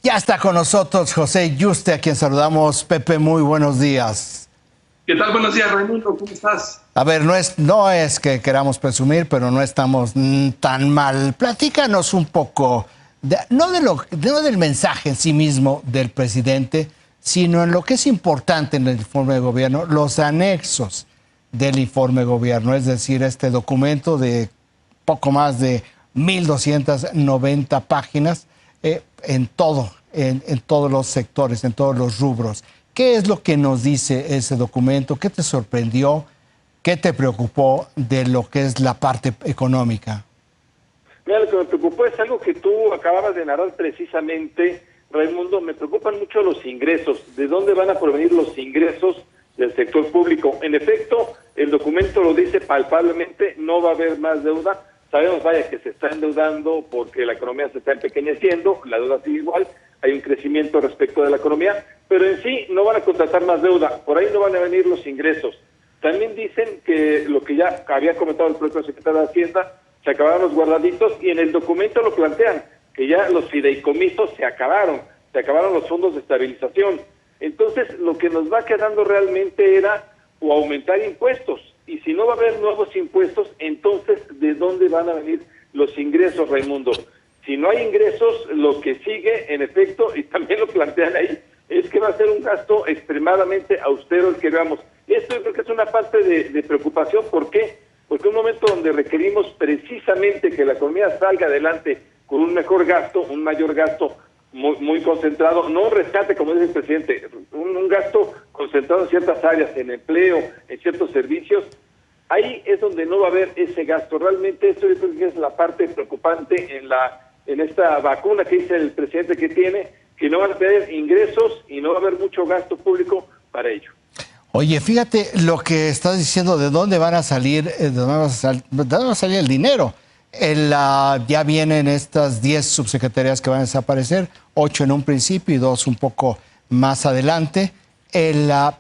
Ya está con nosotros José Yuste, a quien saludamos. Pepe, muy buenos días. ¿Qué tal? Buenos días, Raimundo. ¿Cómo estás? A ver, no es que queramos presumir, pero no estamos tan mal. Platícanos un poco, no del mensaje en sí mismo del presidente, sino en lo que es importante en el informe de gobierno, los anexos del informe de gobierno, es decir, este documento de poco más de 1,290 páginas en todos los sectores, en todos los rubros. ¿Qué es lo que nos dice ese documento? ¿Qué te sorprendió? ¿Qué te preocupó de lo que es la parte económica? Mira, lo que me preocupó es algo que tú acababas de narrar precisamente, Raimundo. Me preocupan mucho los ingresos. ¿De dónde van a provenir los ingresos del sector público? En efecto, el documento lo dice palpablemente, no va a haber más deuda. Sabemos, vaya, que se está endeudando porque la economía se está empequeñeciendo, la deuda sigue igual, hay un crecimiento respecto de la economía, pero en sí no van a contratar más deuda, por ahí no van a venir los ingresos. También dicen que lo que ya había comentado el propio secretario de Hacienda, se acabaron los guardaditos, y en el documento lo plantean, que ya los fideicomisos se acabaron los fondos de estabilización. Entonces, lo que nos va quedando realmente era o aumentar impuestos, y si no va a haber nuevos impuestos, entonces, ¿de dónde van a venir los ingresos, Raimundo? Si no hay ingresos, lo que sigue, en efecto, y también lo plantean ahí, es que va a ser un gasto extremadamente austero el que veamos. Esto yo creo que es una parte de preocupación. ¿Por qué? Porque un momento donde requerimos precisamente que la economía salga adelante con un mejor gasto, un mayor gasto muy concentrado, no un rescate, como dice el presidente, un gasto concentrado en ciertas áreas, en empleo, en ciertos servicios, ahí es donde no va a haber ese gasto. Realmente esto yo creo que es la parte preocupante en esta vacuna que dice el presidente que tiene, que no van a tener ingresos y no va a haber mucho gasto público para ello. Oye, fíjate lo que estás diciendo, ¿de dónde van a salir, de dónde va a salir el dinero? Ya vienen estas 10 subsecretarías que van a desaparecer, 8 en un principio y 2 un poco más adelante.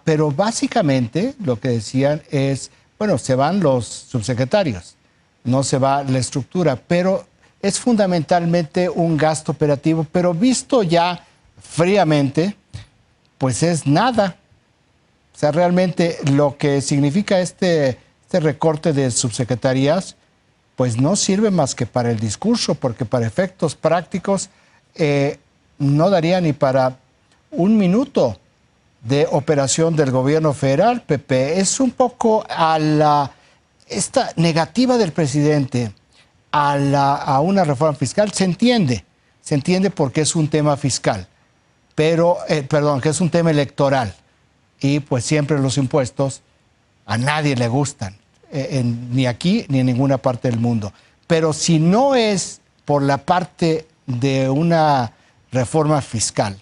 Pero básicamente lo que decían es, bueno, se van los subsecretarios, no se va la estructura, pero es fundamentalmente un gasto operativo, pero visto ya fríamente, pues es nada. O sea, realmente lo que significa este recorte de subsecretarías, pues no sirve más que para el discurso, porque para efectos prácticos no daría ni para un minuto de operación del gobierno federal, Pepe. Es un poco esta negativa del presidente a una reforma fiscal. Se entiende porque es un tema fiscal, pero, que es un tema electoral. Y pues siempre los impuestos a nadie le gustan, ni aquí ni en ninguna parte del mundo. Pero si no es por la parte de una reforma fiscal,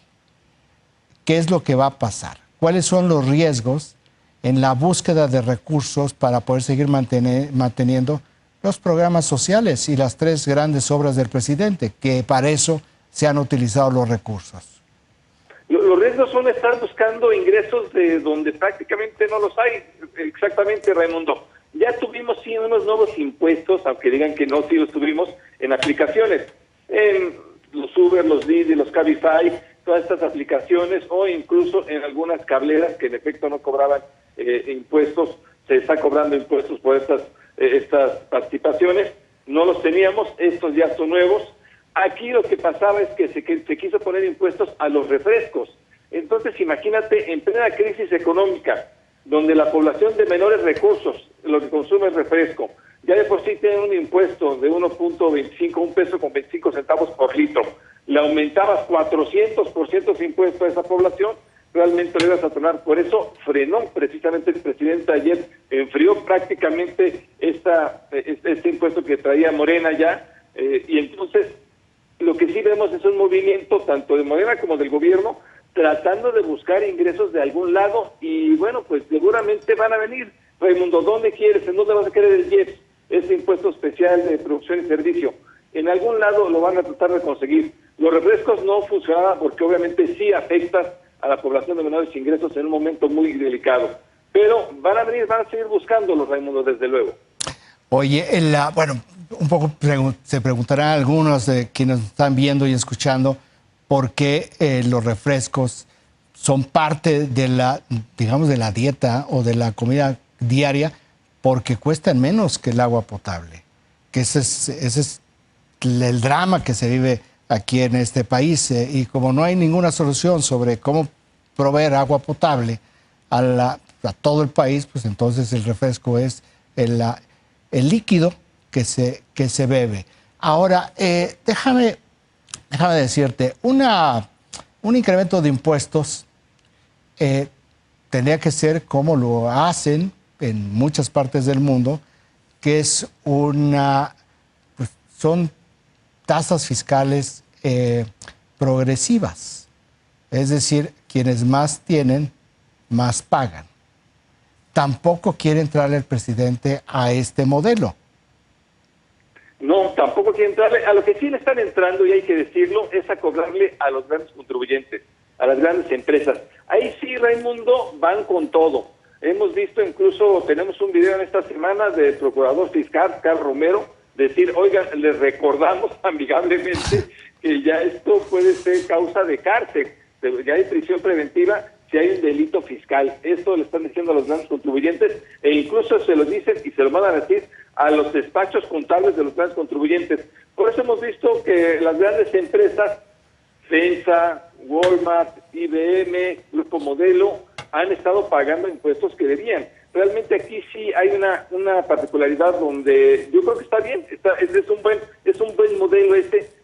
¿qué es lo que va a pasar? ¿Cuáles son los riesgos en la búsqueda de recursos para poder seguir manteniendo los programas sociales y las 3 grandes obras del presidente, que para eso se han utilizado los recursos? Los riesgos son estar buscando ingresos de donde prácticamente no los hay. Exactamente, Raimundo. Ya tuvimos sí unos nuevos impuestos, aunque digan que no, sí los tuvimos en aplicaciones. En los Uber, los Didi, los Cabify, todas estas aplicaciones, o incluso en algunas cableras que en efecto no cobraban impuestos, se está cobrando impuestos por estas participaciones. No los teníamos, estos ya son nuevos. Aquí lo que pasaba es que se quiso poner impuestos a los refrescos. Entonces, imagínate, en plena crisis económica, donde la población de menores recursos, lo que consume es refresco, ya de por sí tiene un impuesto de 1.25, $1.25 por litro. Le aumentabas 400% ese impuesto a esa población, realmente lo ibas a tornar. Por eso frenó precisamente el presidente ayer, enfrió prácticamente este impuesto que traía Morena ya, y entonces lo que sí vemos es un movimiento tanto de Morena como del gobierno tratando de buscar ingresos de algún lado, y bueno, pues seguramente van a venir. Raimundo, ¿dónde quieres? ¿En dónde vas a querer el IEPS? Ese impuesto especial de producción y servicio. En algún lado lo van a tratar de conseguir. Los refrescos no funcionaban porque obviamente sí afectan a la población de menores ingresos en un momento muy delicado. Pero van a venir, van a seguir buscándolos, Raimundo, desde luego. Oye, bueno, un poco se preguntarán algunos de quienes están viendo y escuchando, porque los refrescos son parte de la, digamos, de la dieta o de la comida diaria, porque cuestan menos que el agua potable. Que ese es el drama que se vive aquí en este país. Y como no hay ninguna solución sobre cómo proveer agua potable a todo el país, pues entonces el refresco es el líquido que se bebe. Ahora, déjame decirte, un incremento de impuestos tendría que ser como lo hacen en muchas partes del mundo, que es pues son tasas fiscales progresivas. Es decir, quienes más tienen, más pagan. Tampoco quiere entrar el presidente a este modelo. No, tampoco quiere entrarle. A lo que sí le están entrando, y hay que decirlo, es a cobrarle a los grandes contribuyentes, a las grandes empresas. Ahí sí, Raimundo, van con todo. Hemos visto incluso, tenemos un video en esta semana del procurador fiscal, Carlos Romero, decir, oigan, les recordamos amigablemente que ya esto puede ser causa de cárcel, ya hay prisión preventiva si hay un delito fiscal. Esto le están diciendo a los grandes contribuyentes e incluso se lo dicen y se lo van a decir a los despachos contables de los grandes contribuyentes. Por eso hemos visto que las grandes empresas, FEMSA, Walmart, IBM, Grupo Modelo, han estado pagando impuestos que debían. Realmente aquí sí hay una particularidad donde yo creo que está bien, es un buen modelo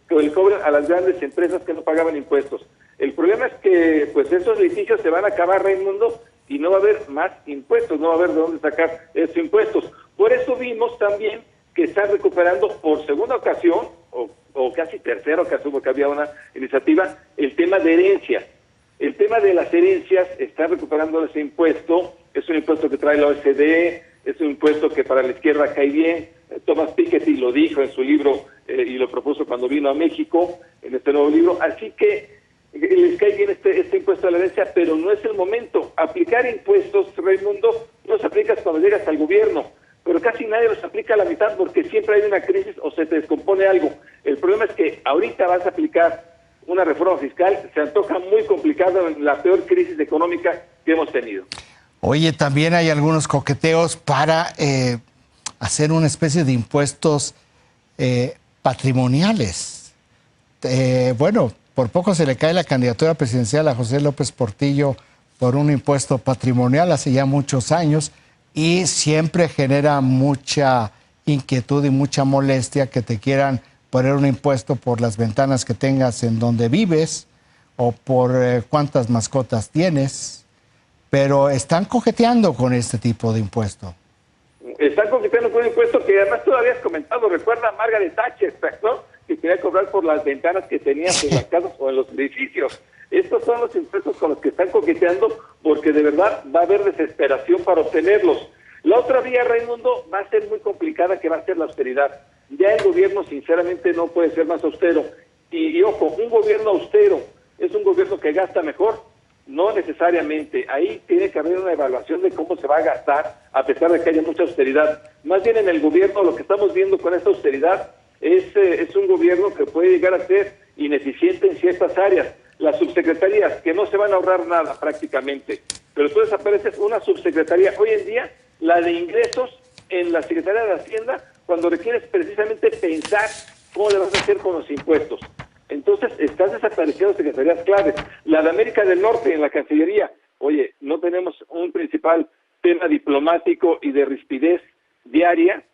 que le cobran a las grandes empresas que no pagaban impuestos. El problema es que pues esos litigios se van a acabar, Raimundo, y no va a haber más impuestos, no va a haber de dónde sacar esos impuestos. Por eso vimos también que están recuperando por segunda ocasión, o casi tercera ocasión, porque había una iniciativa, el tema de herencias. El tema de las herencias está recuperando ese impuesto, es un impuesto que trae la OCDE, es un impuesto que para la izquierda cae bien. Thomas Piketty lo dijo en su libro y lo propuso cuando vino a México, en este nuevo libro, así que les cae bien este impuesto a la herencia, pero no es el momento. Aplicar impuestos, Raimundo, no los aplicas cuando llegas al gobierno, pero casi nadie los aplica a la mitad porque siempre hay una crisis o se te descompone algo. El problema es que ahorita vas a aplicar una reforma fiscal, se antoja muy complicado en la peor crisis económica que hemos tenido. Oye, también hay algunos coqueteos para hacer una especie de impuestos patrimoniales. Bueno, por poco se le cae la candidatura presidencial a José López Portillo por un impuesto patrimonial hace ya muchos años y siempre genera mucha inquietud y mucha molestia que te quieran poner un impuesto por las ventanas que tengas en donde vives o por cuántas mascotas tienes, pero están coqueteando con este tipo de impuesto. Están coqueteando con un impuesto que además tú habías comentado, recuerda a Margaret Thatcher, ¿no? Que quería cobrar por las ventanas que tenías en las casas o en los edificios. Estos son los impuestos con los que están coqueteando porque de verdad va a haber desesperación para obtenerlos. La otra vía, Raimundo, va a ser muy complicada, que va a ser la austeridad. Ya el gobierno sinceramente no puede ser más austero. Y ojo, un gobierno austero es un gobierno que gasta mejor. No necesariamente. Ahí tiene que haber una evaluación de cómo se va a gastar, a pesar de que haya mucha austeridad. Más bien en el gobierno lo que estamos viendo con esta austeridad es un gobierno que puede llegar a ser ineficiente en ciertas áreas. Las subsecretarías, que no se van a ahorrar nada prácticamente, pero tú desapareces una subsecretaría. Hoy en día, la de ingresos en la Secretaría de Hacienda, cuando requieres precisamente pensar cómo le vas a hacer con los impuestos. Entonces, estás desapareciendo secretarías claves. La de América del Norte en la Cancillería, oye, no tenemos un principal tema diplomático y de rispidez diaria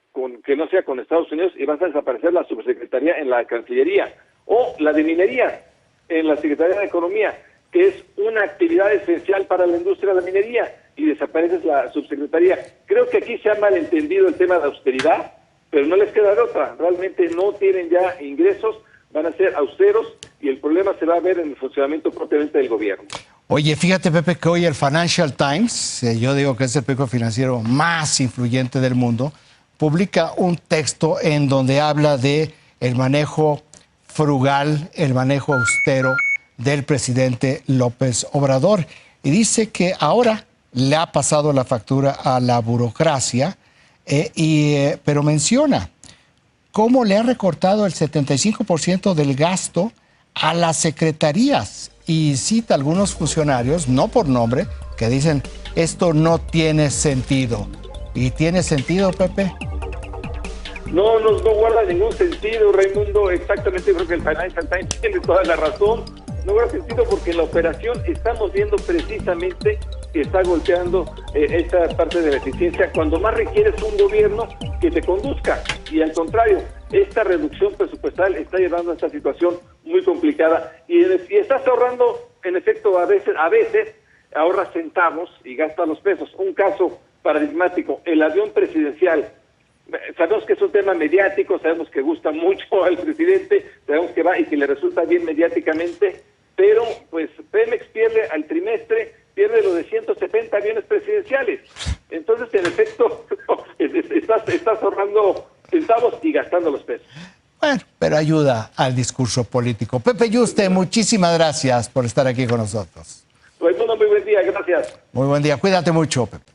que no sea con Estados Unidos y vas a desaparecer la subsecretaría en la Cancillería. O la de minería en la Secretaría de Economía, que es una actividad esencial para la industria de la minería, y desapareces la subsecretaría. Creo que aquí se ha malentendido el tema de austeridad, pero no les queda de otra. Realmente no tienen ya ingresos, van a ser austeros y el problema se va a ver en el funcionamiento propiamente del gobierno. Oye, fíjate, Pepe, que hoy el Financial Times, yo digo que es el periódico financiero más influyente del mundo, publica un texto en donde habla de el manejo frugal, el manejo austero del presidente López Obrador. Y dice que ahora le ha pasado la factura a la burocracia, pero menciona cómo le ha recortado el 75% del gasto a las secretarías y cita a algunos funcionarios, no por nombre, que dicen, esto no tiene sentido. ¿Y tiene sentido, Pepe? No guarda ningún sentido, Raimundo. Exactamente, creo que el Financial Times tiene toda la razón. No guarda sentido porque la operación estamos viendo precisamente que está golpeando esta parte de la eficiencia cuando más requieres un gobierno que te conduzca. Y al contrario, esta reducción presupuestal está llevando a esta situación muy complicada y estás ahorrando, en efecto, a veces ahorras centavos y gastas los pesos. Un caso paradigmático, el avión presidencial. Sabemos que es un tema mediático, sabemos que gusta mucho al presidente, sabemos que va y que le resulta bien mediáticamente, pero pues Pemex pierde al trimestre, pierde los de 170 aviones presidenciales. Entonces, en efecto, estás ahorrando centavos y gastando los pesos. Bueno, pero ayuda al discurso político. Pepe Yuste, muchísimas gracias por estar aquí con nosotros. Pues, muy buen día, gracias. Muy buen día, cuídate mucho, Pepe.